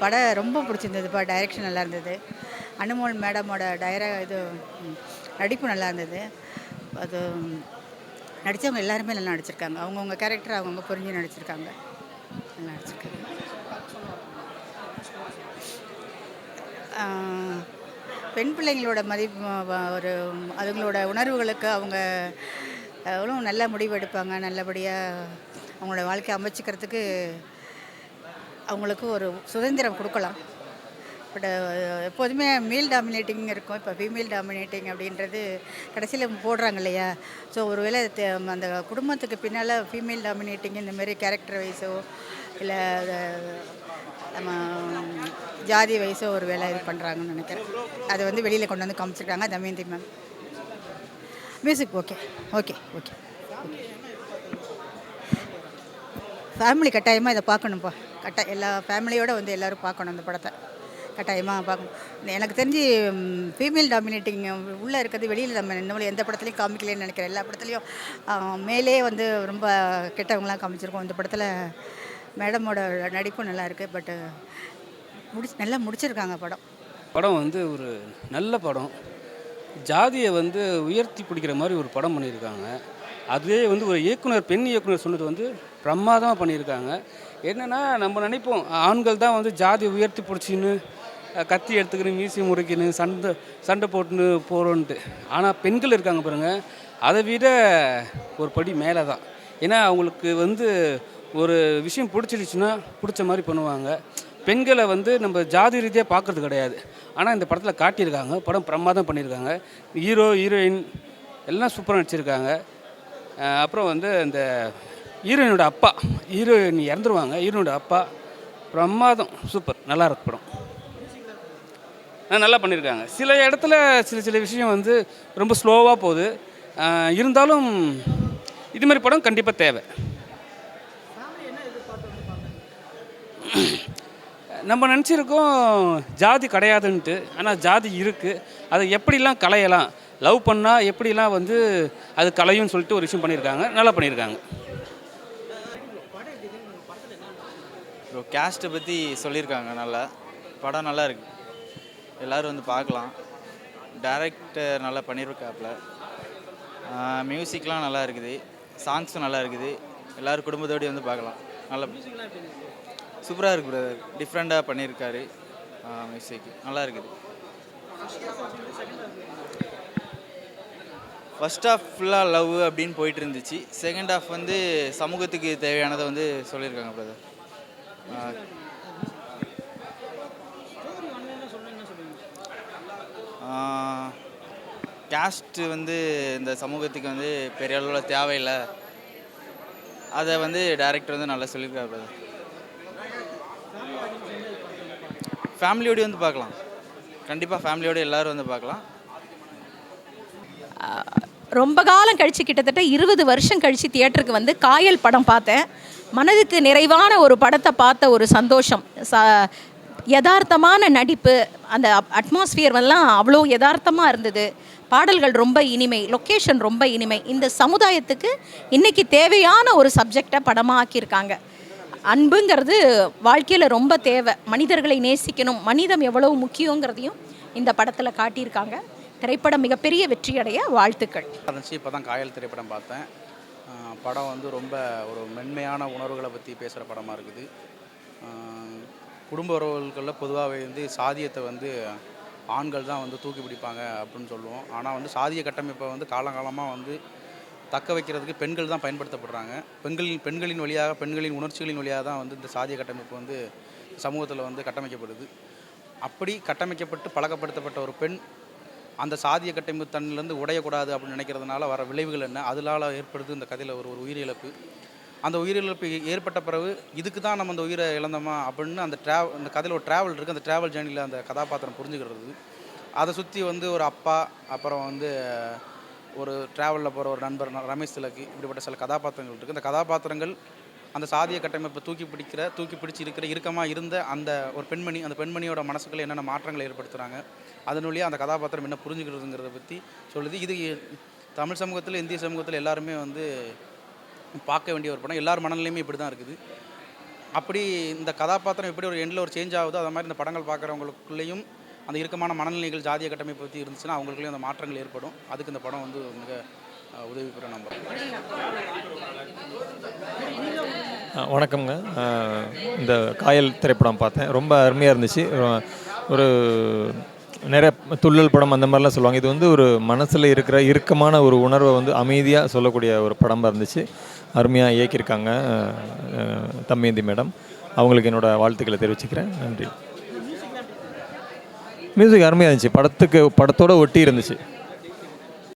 படம் ரொம்ப பிடிச்சிருந்ததுப்பா. டைரக்ஷன் நல்லா இருந்தது. அனுமோல் மேடமோட நடிப்பு நல்லா இருந்தது. அது நடித்தவங்க எல்லாருமே நல்லா நடிச்சிருக்காங்க. அவங்கவுங்க கேரக்டர் அவங்கவுங்க புரிஞ்சு நடிச்சிருக்காங்க. நல்லா நடிச்சிருக்காங்க. பெண் பிள்ளைங்களோட ஒரு அதுங்களோட உணர்வுகளுக்கு அவங்க எவ்வளோ நல்ல முடிவு எடுப்பாங்க. நல்லபடியாக அவங்களோட வாழ்க்கையை அமைச்சிக்கிறதுக்கு அவங்களுக்கு ஒரு சுதந்திரம் கொடுக்கலாம். பட் எப்போதுமே மேல் டாமினேட்டிங் இருக்கும். இப்போ ஃபீமேல் டாமினேட்டிங் அப்படின்றது கடைசியில் போடுறாங்க இல்லையா? ஸோ ஒருவேளை அந்த குடும்பத்துக்கு பின்னால் ஃபீமேல் டாமினேட்டிங் இந்தமாரி கேரக்டர் வைஸோ இல்லை நம்ம ஜாதி வைஸோ ஒரு வேலை இது பண்ணுறாங்கன்னு நினைக்கிறேன். அதை வந்து வெளியில் கொண்டு வந்து காமிச்சிருக்காங்க Damayanthi ma'am. Music okay okay okay okay. Family கட்டாயமாக இதை பார்க்கணும்ப்பா. எல்லா ஃபேமிலியோடு வந்து எல்லோரும் பார்க்கணும் இந்த படத்தை. கட்டாயமாக பார்க்கணும். எனக்கு தெரிஞ்சு ஃபீமேல் டாமினேட்டிங் உள்ளே இருக்கிறது வெளியில் நம்ம இன்னும் எந்த படத்துலையும் காமிக்கலன்னு நினைக்கிறேன். எல்லா படத்துலையும் மேலே வந்து ரொம்ப கெட்டவங்களாம் காமிச்சிருக்கோம். இந்த படத்தில் மேடமோட நடிப்பும் நல்லா இருக்குது. பட்டு நல்லா முடிச்சிருக்காங்க படம். படம் வந்து ஒரு நல்ல படம். ஜாதியை வந்து உயர்த்தி பிடிக்கிற மாதிரி ஒரு படம் பண்ணியிருக்காங்க. அதுவே வந்து ஒரு இயக்குனர், பெண் இயக்குனர் சொன்னது வந்து பிரமாதமாக பண்ணியிருக்காங்க. என்னென்னா நம்ம நினைப்போம் ஆண்கள் தான் வந்து ஜாதியை உயர்த்தி பிடிச்சின்னு கத்தி எடுத்துக்கின்னு மீசி முறைக்கின்னு சண்டை போட்டுன்னு போகிறோன்ட்டு. ஆனால் பெண்கள் இருக்காங்க பாருங்கள், அதை விட ஒரு படி மேலே தான். ஏன்னா அவங்களுக்கு வந்து ஒரு விஷயம் பிடிச்சிருச்சுன்னா பிடிச்ச மாதிரி பண்ணுவாங்க. பெண்களை வந்து நம்ம ஜாதி ரீதியாக பார்க்குறது கிடையாது. ஆனால் இந்த படத்தில் காட்டியிருக்காங்க. படம் பிரமாதம் பண்ணியிருக்காங்க. ஹீரோ ஹீரோயின் எல்லாம் சூப்பராக நடிச்சிருக்காங்க. அப்புறம் வந்து இந்த ஹீரோயினோட அப்பா, ஹீரோயின் இறந்துருவாங்க, ஹீரோயினோட அப்பா பிரமாதம், சூப்பர், நல்லா இருக்கு படம். நல்லா பண்ணியிருக்காங்க. சில இடத்துல சில விஷயம் வந்து ரொம்ப ஸ்லோவாக போகுது. இருந்தாலும் இது மாதிரி படம் கண்டிப்பாக தேவை. நம்ம நினச்சிருக்கோம் ஜாதி கிடையாதுன்ட்டு. ஆனால் ஜாதி இருக்குது. அதை எப்படிலாம் களையலாம், லவ் பண்ணால் எப்படிலாம் வந்து அது கலையும்னு சொல்லிட்டு ஒரு விஷயம் பண்ணியிருக்காங்க. நல்லா பண்ணியிருக்காங்க. கேஸ்ட்டை பற்றி சொல்லியிருக்காங்க. நல்லா படம் நல்லா இருக்குது. எல்லோரும் வந்து பார்க்கலாம். டைரக்டர் நல்லா பண்ணியிருக்காப்புல. மியூசிக்லாம் நல்லா இருக்குது. சாங்ஸும் நல்லா இருக்குது. எல்லோரும் குடும்பத்தோடு வந்து பார்க்கலாம். நல்லா சூப்பராக இருக்குது பிரதர். டிஃப்ரெண்ட்டாக பண்ணியிருக்காரு. மியூசிக் நல்லா இருக்குது. ஃபர்ஸ்ட் ஹாஃப் ஃபுல்லாக லவ் அப்படின்னு போயிட்டு இருந்துச்சு. செகண்ட் ஹாஃப் வந்து சமூகத்துக்கு தேவையானதை வந்து சொல்லியிருக்காங்க பிரதர். கேஸ்ட்டு வந்து இந்த சமூகத்துக்கு வந்து பெரிய அளவில் தேவையில்லை. அதை வந்து டைரக்டர் வந்து நல்லா சொல்லியிருக்காரு பிரதர். ஃபேமிலியோடு வந்து பார்க்கலாம். கண்டிப்பாக ஃபேமிலியோடு எல்லோரும் வந்து பார்க்கலாம். ரொம்ப காலம் கழித்து, கிட்டத்தட்ட 20 வருஷம் கழித்து தியேட்டருக்கு வந்து காயல் படம் பார்த்தேன். மனதுக்கு நிறைவான ஒரு படத்தை பார்த்த ஒரு சந்தோஷம். யதார்த்தமான நடிப்பு, அந்த அட்மாஸ்பியர் எல்லாம் அவ்வளோ யதார்த்தமாக இருந்தது. பாடல்கள் ரொம்ப இனிமை, லொக்கேஷன் ரொம்ப இனிமை. இந்த சமுதாயத்துக்கு இன்றைக்கி தேவையான ஒரு சப்ஜெக்டை படமாக ஆக்கியிருக்காங்க. அன்புங்கிறது வாழ்க்கையில் ரொம்ப தேவை. மனிதர்களை நேசிக்கணும், மனிதம் எவ்வளவு முக்கியங்கிறதையும் இந்த படத்தில் காட்டியிருக்காங்க. திரைப்படம் மிகப்பெரிய வெற்றியடைய வாழ்த்துக்கள். இப்போ தான் காயல் திரைப்படம் பார்த்தேன். படம் வந்து ரொம்ப ஒரு மென்மையான உணர்வுகளை பற்றி பேசுகிற படமாக இருக்குது. குடும்ப உறவுகளில் பொதுவாகவே வந்து சாதியத்தை வந்து ஆண்கள் தான் வந்து தூக்கி பிடிப்பாங்க அப்படின்னு சொல்லுவோம். ஆனால் வந்து சாதிய கட்டமைப்பை வந்து காலங்காலமாக வந்து தக்க வைக்கிறதுக்கு பெண்கள் தான் பயன்படுத்தப்படுறாங்க. பெண்களின் வழியாக, பெண்களின் உணர்ச்சிகளின் வழியாக தான் வந்து இந்த சாதிய கட்டமைப்பு வந்து சமூகத்தில் வந்து கட்டமைக்கப்படுது. அப்படி கட்டமைக்கப்பட்டு பழக்கப்படுத்தப்பட்ட ஒரு பெண் அந்த சாதிய கட்டமைப்பு தன்னிலேருந்து உடையக்கூடாது அப்படின்னு நினைக்கிறதுனால வர விளைவுகள் என்ன, அதனால் ஏற்படுது இந்த கதையில் ஒரு உயிரிழப்பு. அந்த உயிரிழப்பு ஏற்பட்ட பிறகு இதுக்கு தான் நம்ம அந்த உயிரை இழந்தோமா அப்படின்னு அந்த கதையில் ஒரு ட்ராவல் இருக்குது. அந்த ட்ராவல் ஜேர்னியில் அந்த கதாபாத்திரம் புரிஞ்சுக்கிறது. அதை சுற்றி வந்து ஒரு அப்பா, அப்புறம் வந்து ஒரு ட்ராவலில் போகிற ஒரு நண்பர் ரமேஷ் திலக்கு, இப்படிப்பட்ட சில கதாபாத்திரங்கள் இருக்குது. அந்த கதாபாத்திரங்கள் அந்த சாதிய கட்டமைப்பை தூக்கி பிடிச்சி இறுக்கமாக இருந்த அந்த ஒரு பெண்மணி, அந்த பெண்மணியோட மனசுக்கள் என்னென்ன மாற்றங்களை ஏற்படுத்துகிறாங்க, அதன் வழியாக அந்த கதாபாத்திரம் என்ன புரிஞ்சுக்கிறதுங்கிறத பற்றி சொல்லுது. இது தமிழ் சமூகத்தில், இந்திய சமூகத்தில் எல்லாருமே வந்து பார்க்க வேண்டிய ஒரு படம். எல்லார் மனநிலையுமே இப்படி தான் இருக்குது. அப்படி இந்த கதாபாத்திரம் எப்படி ஒரு எண்டில் ஒரு சேஞ்ச் ஆகுதோ அது மாதிரி இந்த படங்கள் பார்க்குறவங்களுக்குள்ளேயும் அந்த இறுக்கமான மனநிலைகள் ஜாதிய கட்டமைப்பை பற்றி இருந்துச்சுன்னா அவங்களுக்குள்ளேயும் அந்த மாற்றங்கள் ஏற்படும். அதுக்கு இந்த படம் வந்து மிக உதவி பெற நம்புறேன். வணக்கம்ங்க. இந்த காயல் திரைப்படம் பார்த்தேன், ரொம்ப அருமையாக இருந்துச்சு. ஒரு நிறைய துள்ளல் படம் அந்த மாதிரிலாம் சொல்லுவாங்க. இது வந்து ஒரு மனசில் இருக்கிற இறுக்கமான ஒரு உணர்வை வந்து அமைதியாக சொல்லக்கூடிய ஒரு படமாக இருந்துச்சு. அருமையாக இயக்கியிருக்காங்க தம்மேந்தி மேடம். அவங்களுக்கு என்னோடய வாழ்த்துக்களை தெரிவிச்சுக்கிறேன். நன்றி. மியூசிக் அருமையாக இருந்துச்சு. படத்தோடு ஒட்டி இருந்துச்சு.